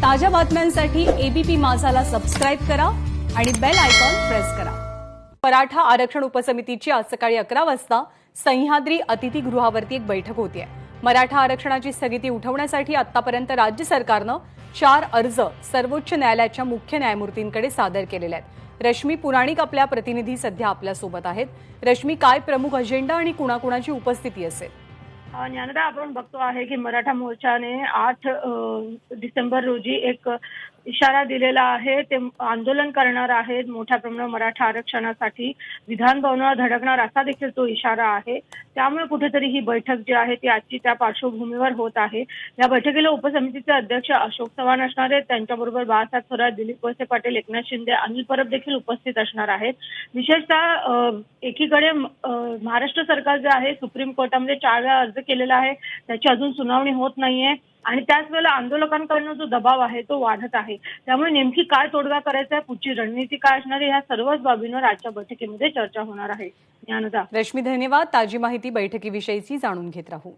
ताज्या बातम्यांसाठी ABP माझाला subscribe करा आणि बेल आयकॉन प्रेस करा। मराठा आरक्षण उपसमितीची आज सकाळी 11 वाजता सह्याद्री अतिथीगृहावरती एक बैठक होतीये। मराठा आरक्षणाची स्थगिती उठवण्यासाठी आतापर्यंत राज्य सरकारने 4 अर्ज सर्वोच्च न्यायालयाच्या मुख्य न्यायमूर्तींकडे सादर केलेले आहेत। रश्मी पुराणिक आपल्या प्रतिनिधी सध्या आपल्या सोबत आहेत। रश्मी, काय प्रमुख अजेंडा आणि कुणाकुणाची उपस्थिती असेल? ज्ञानदा, आपण बघतो आहे की मराठा मोर्चाने 8 डिसेंबर रोजी एक इशारा दिलेला आहे। ते आंदोलन करणार आहेत मोठ्या प्रमाणात मराठा आरक्षणासाठी, विधान भवनावर धडकणार असा देखील तो इशारा आहे। त्यामुळे कुठेतरी ही बैठक जी आहे ती आजची त्या पार्श्वभूमीवर होत आहे। या बैठकीला उपसमितीचे अध्यक्ष अशोक चव्हाण असणार आहेत, त्यांच्याबरोबर बाळासाहेब थोरात, दिलीप वळसे पाटील, एकनाथ शिंदे, अनिल परब देखील उपस्थित असणार आहेत। विशेषतः एकीकडे महाराष्ट्र सरकार जे आहे सुप्रीम कोर्टामध्ये 4 वेळा अर्ज केलेला आहे, त्याची अजून सुनावणी होत नाहीये आणि त्याच वेळेला आंदोलकांकडून जो दबाव आहे तो वाढत आहे। त्यामुळे नेमकी काय तोडगा करायचा आहे, पुढची रणनीती काय असणार आहे, ह्या सर्वच बाबींवर आजच्या बैठकीमध्ये चर्चा होणार आहे। ज्ञानदा, रश्मी, धन्यवाद। ताजी माहिती बैठकीविषयीची जाणून घेत राहू।